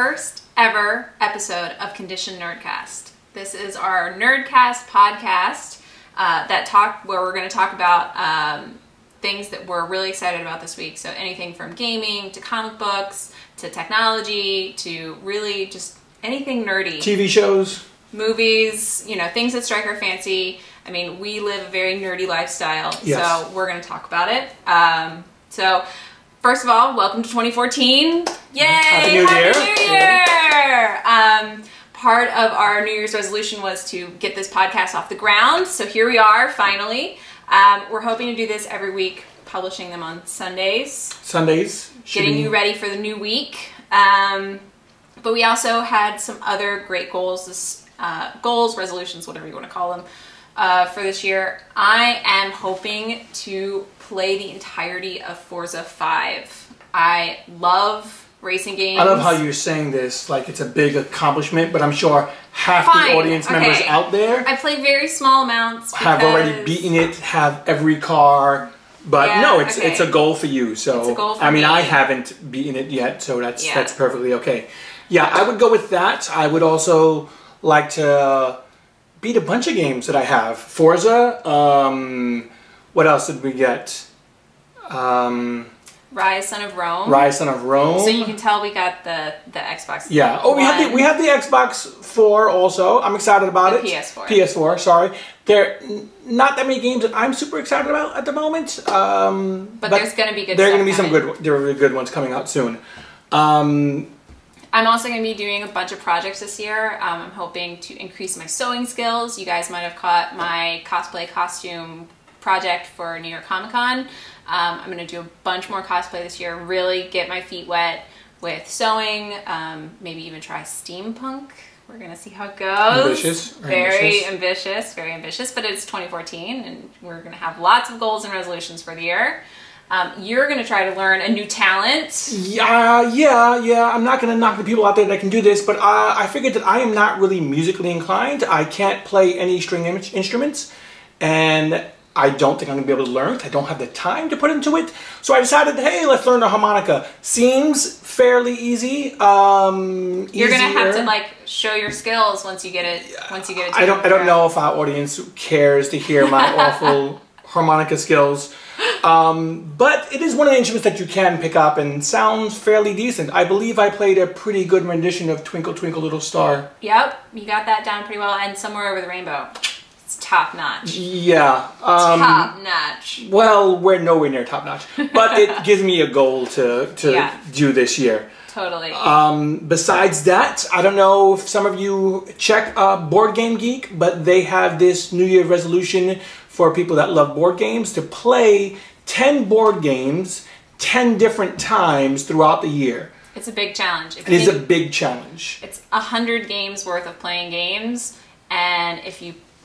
first ever episode of Condition Nerdcast. This is our Nerdcast podcast where we're going to talk about things that we're really excited about this week. So anything from gaming to comic books to technology to really just anything nerdy. TV shows. Movies, you know, things that strike our fancy. I mean, we live a very nerdy lifestyle, so we're going to talk about it. So, first of all, welcome to 2014. Yay! Happy New Year! Part of our New Year's resolution was to get this podcast off the ground, so here we are, finally. We're hoping to do this every week, publishing them on Sundays. Getting you ready for the new week. But we also had some other great goals, resolutions, whatever you want to call them, for this year. I am hoping to play the entirety of Forza 5. I love racing games. I love how you're saying this like it's a big accomplishment, but I'm sure half the audience members out there I play very small amounts have already beaten it, have every car. But no, it's a goal for you. So it's a goal for I mean, me. I haven't beaten it yet, so that's perfectly okay. Yeah, I would go with that. I would also like to beat a bunch of games that I have. Forza. What else did we get? Rise, Son of Rome. Rise, Son of Rome. So you can tell we got the Xbox. Yeah. Oh, we have the Xbox 4 also. I'm excited about it. PS4. PS4. Sorry. There not that many games that I'm super excited about at the moment. But there's going to be good. There are going to be some good ones coming out soon. I'm also going to be doing a bunch of projects this year. I'm hoping to increase my sewing skills. You guys might have caught my cosplay costume project for New York Comic Con. I'm going to do a bunch more cosplay this year, really get my feet wet with sewing, maybe even try steampunk. We're going to see how it goes. Ambitious. Very ambitious, but it's 2014 and we're going to have lots of goals and resolutions for the year. You're going to try to learn a new talent. Yeah. I'm not going to knock the people out there that can do this, but I figured that I am not really musically inclined. I can't play any string instruments, and I don't think I'm going to be able to learn it. I don't have the time to put into it. So I decided, hey, let's learn the harmonica. Seems fairly easy. You're going to have to show your skills once you get it. I don't know if our audience cares to hear my awful harmonica skills. But it is one of the instruments that you can pick up and sounds fairly decent. I believe I played a pretty good rendition of Twinkle Twinkle Little Star. Yep, you got that down pretty well, and Somewhere Over the Rainbow. It's top notch. Yeah. Top notch. Well, we're nowhere near top notch, but it gives me a goal to do this year. Totally. Besides that, I don't know if some of you check Board Game Geek, but they have this New Year resolution for people that love board games to play 10 board games 10 different times throughout the year. It's a big challenge. It is a big challenge. It's 100 games worth of playing games, and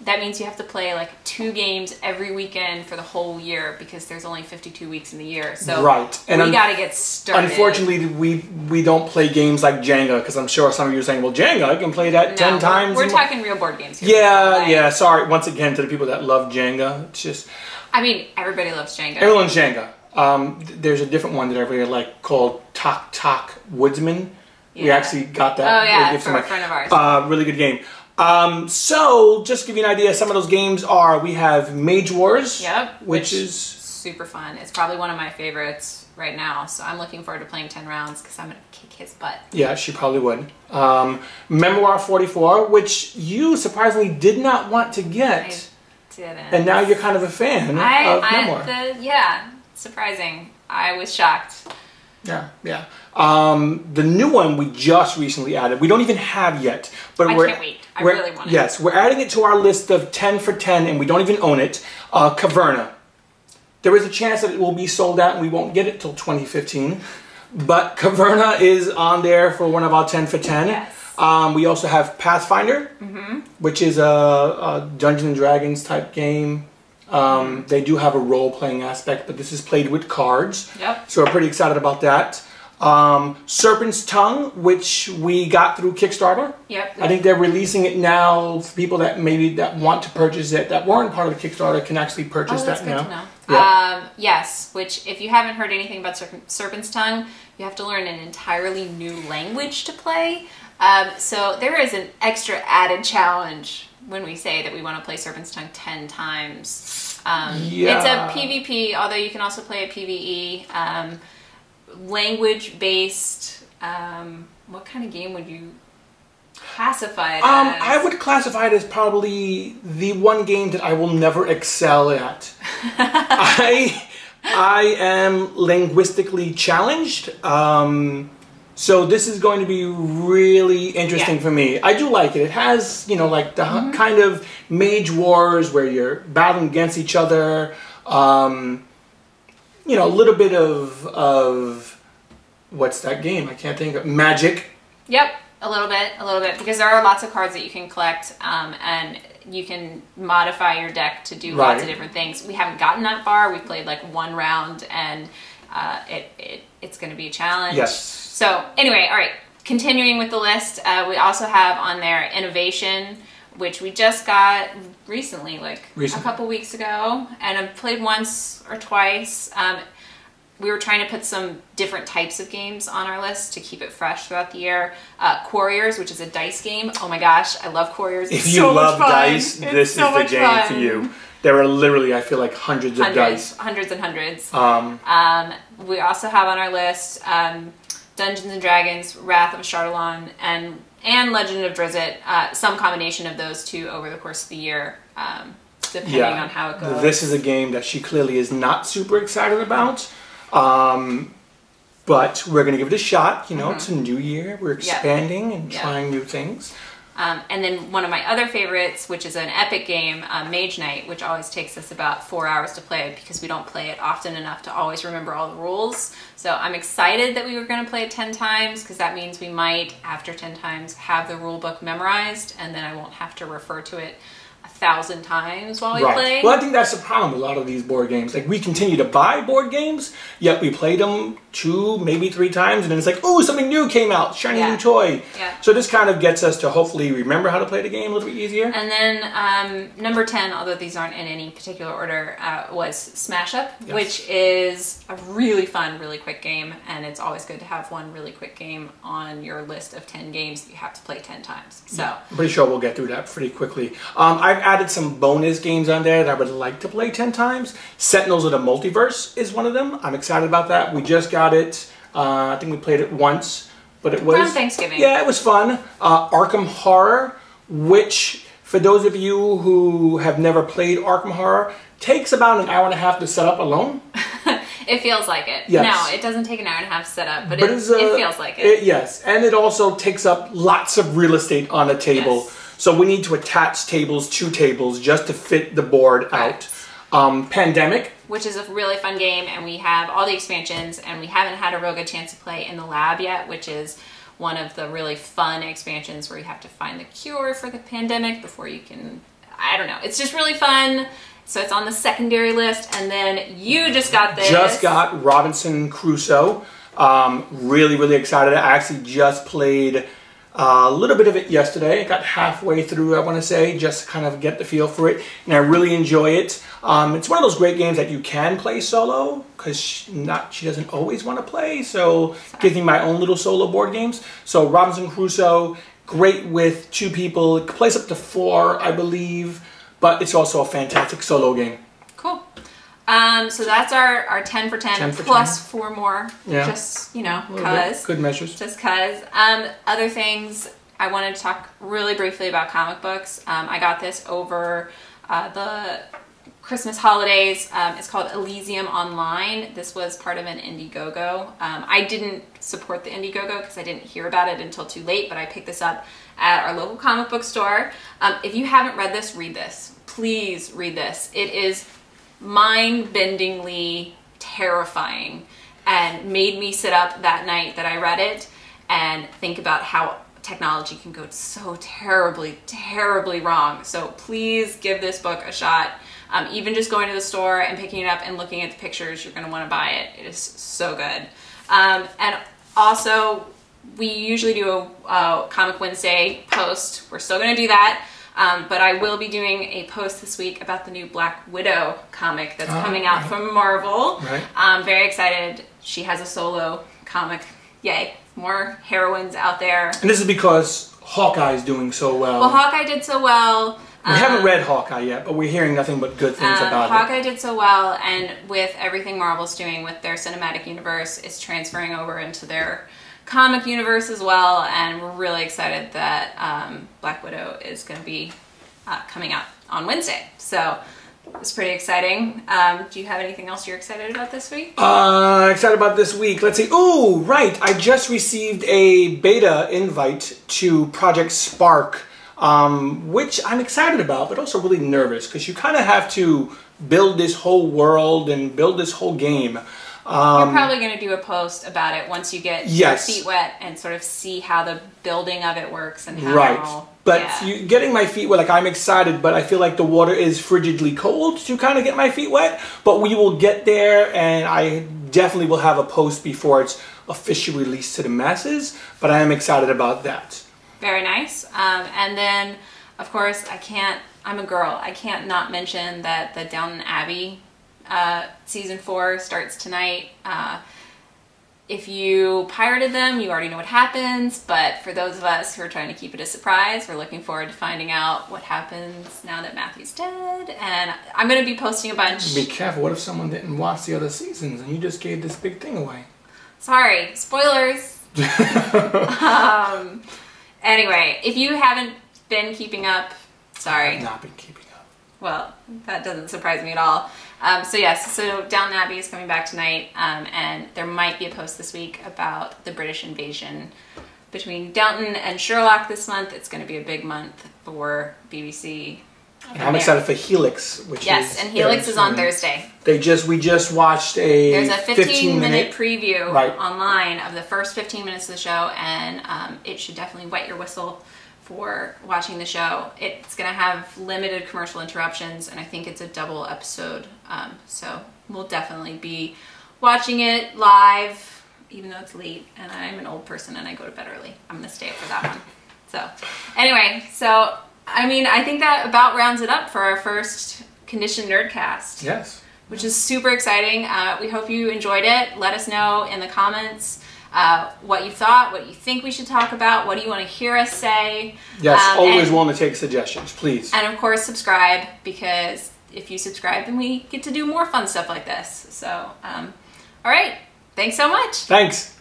that means you have to play 2 games every weekend for the whole year because there's only 52 weeks in the year. So we got to get started. Unfortunately, we don't play games like Jenga, because I'm sure some of you are saying, well, Jenga, I can play that 10 times. We're talking real board games here. Yeah. Sorry, once again, to the people that love Jenga. It's just... I mean, everybody loves Jenga. Everyone loves Jenga. There's a different one that I really like called Tok Tok Woodsman. Yeah. We actually got that. Oh, yeah, from a friend of ours. Really good game. So, just to give you an idea, some of those games are, we have Mage Wars. Yep. Which is... super fun. It's probably one of my favorites right now, so I'm looking forward to playing 10 rounds because I'm going to kick his butt. Yeah, she probably would. Memoir 44, which you surprisingly did not want to get. I didn't. And now you're kind of a fan of Memoir. Surprising. I was shocked. Yeah. The new one we just recently added. We don't even have yet, but I can't wait. I really want it. Yes, we're adding it to our list of 10 for 10, and we don't even own it. Caverna. There is a chance that it will be sold out and we won't get it till 2015, but Caverna is on there for one of our 10 for 10. Yes. We also have Pathfinder, which is a Dungeons and Dragons type game. They do have a role-playing aspect, but this is played with cards. Yep. So we're pretty excited about that. Serpent's Tongue, which we got through Kickstarter. Yep. I think they're releasing it now. People that want to purchase it, that weren't part of the Kickstarter, can actually purchase that now. Good to know. Yes, which if you haven't heard anything about Serpent's Tongue, you you have to learn an entirely new language to play. So there is an extra added challenge when we say that we want to play Serpent's Tongue 10 times. It's a PvP, although you can also play a PvE. Language-based, what kind of game would you classify it as? I would classify it as probably the one game that I will never excel at. I am linguistically challenged, so this is going to be really interesting for me. I do like it. It has, you know, like the kind of Mage Wars where you're battling against each other. You know, a little bit of what's that game? I can't think of. Magic. Yep, a little bit, because there are lots of cards that you can collect, and you can modify your deck to do lots of different things. We haven't gotten that far. We've played like one round, and it's going to be a challenge. Yes. So anyway, all right, continuing with the list, we also have on there Innovation, which we just got recently, a couple weeks ago, and I've played once or twice. We were trying to put some different types of games on our list to keep it fresh throughout the year. Quarriors, which is a dice game. Oh my gosh, I love Quarriors. If you love dice, this is the game for you. There are literally, I feel like, hundreds of dice. Hundreds and hundreds. We also have on our list Dungeons & Dragons, Wrath of Ashardalon, and Legend of Drizzt. Some combination of those two over the course of the year, depending on how it goes. This is a game that she clearly is not super excited about. But we're going to give it a shot. You know, it's a new year. We're expanding and trying new things. And then one of my other favorites, which is an epic game, Mage Knight, which always takes us about 4 hours to play because we don't play it often enough to always remember all the rules. So I'm excited that we were going to play it 10 times because that means we might, after 10 times, have the rule book memorized, and then I won't have to refer to it 1,000 times while we play. Well, I think that's the problem with a lot of these board games. Like, we continue to buy board games, yet we play them 2, maybe 3 times, and then it's like, oh, something new came out, shiny new toy. Yeah. So this kind of gets us to hopefully remember how to play the game a little bit easier. And then number 10, although these aren't in any particular order, was Smash Up, which is a really fun, really quick game, and it's always good to have one really quick game on your list of 10 games that you have to play 10 times. So I'm pretty sure we'll get through that pretty quickly. I've added some bonus games on there that I would like to play 10 times. Sentinels of the Multiverse is one of them. I'm excited about that. We just got it. I think we played it once, but it was around Thanksgiving. Yeah, it was fun. Arkham Horror, which for those of you who have never played Arkham Horror, takes about an hour and a half to set up alone. It feels like it. Yes. No, it doesn't take an hour and a half to set up, but it feels like it. Yes, and it also takes up lots of real estate on a table. Yes. So we need to attach tables to tables just to fit the board out. Pandemic, which is a really fun game, and we have all the expansions, and we haven't had a real good chance to play in the lab yet, which is one of the really fun expansions where you have to find the cure for the pandemic before you can, I don't know. It's just really fun. So it's on the secondary list, and then you just got this. Just got Robinson Crusoe. Really, really excited. I actually just played a little bit of it yesterday. I got halfway through, I want to say, just to kind of get the feel for it, and I really enjoy it. It's one of those great games that you can play solo, because she doesn't always want to play, so it gives me my own little solo board games. So Robinson Crusoe, great with 2 people. It plays up to 4, I believe, but it's also a fantastic solo game. Cool. So that's our 10 for 10 plus 10. 4 more. Yeah. Just, you know, cause. Good measures. Just cause. Other things, I wanted to talk really briefly about comic books. I got this over the Christmas holidays. It's called Elysium Online. This was part of an Indiegogo. I didn't support the Indiegogo because I didn't hear about it until too late, but I picked this up at our local comic book store. If you haven't read this, read this. Please read this. It is mind-bendingly terrifying and made me sit up that night that I read it and think about how technology can go so terribly, terribly wrong. So please give this book a shot. Even just going to the store and picking it up and looking at the pictures, you're going to want to buy it. It is so good. And also, we usually do a Comic Wednesday post. We're still going to do that. But I will be doing a post this week about the new Black Widow comic that's coming out from Marvel. Right. I'm very excited. She has a solo comic. Yay. More heroines out there. And this is because Hawkeye's doing so well. Well, Hawkeye did so well. We haven't read Hawkeye yet, but we're hearing nothing but good things about it. Hawkeye did so well, and with everything Marvel's doing with their cinematic universe, it's transferring over into their comic universe as well, and we're really excited that Black Widow is going to be coming out on Wednesday. So it's pretty exciting. Do you have anything else you're excited about this week? Excited about this week. Let's see. Oh, right. I just received a beta invite to Project Spark, which I'm excited about, but also really nervous because you kind of have to build this whole world and build this whole game. You're probably going to do a post about it once you get your feet wet and sort of see how the building of it works and how getting my feet wet, like I'm excited, but I feel like the water is frigidly cold to kind of get my feet wet. But we will get there, and I definitely will have a post before it's officially released to the masses. But I am excited about that. Very nice. And then, of course, I'm a girl. I can't not mention that the Downton Abbey season 4 starts tonight. If you pirated them, you already know what happens, but for those of us who are trying to keep it a surprise, we're looking forward to finding out what happens now that Matthew's dead, and I'm going to be posting a bunch. Be careful, what if someone didn't watch the other seasons and you just gave this big thing away? Sorry, spoilers! Anyway, if you haven't been keeping up, sorry. I've not been keeping up. Well, that doesn't surprise me at all. So Downton Abbey is coming back tonight, and there might be a post this week about the British invasion between Downton and Sherlock this month. It's going to be a big month for BBC. And I'm excited for Helix, which and Helix is on Thursday. We just watched There's a 15-minute preview online of the first 15 minutes of the show, and it should definitely wet your whistle for watching the show. It's going to have limited commercial interruptions, and I think it's a double episode, so we'll definitely be watching it live, even though it's late, and I'm an old person and I go to bed early. I'm going to stay up for that one. So anyway, I think that about rounds it up for our first Conditioned Nerdcast. Yes. Which is super exciting. We hope you enjoyed it. Let us know in the comments what you thought, what you think we should talk about, what do you want to hear us say. Yes, always want to take suggestions, please. And of course, subscribe, because if you subscribe, then we get to do more fun stuff like this. So, all right. Thanks so much. Thanks.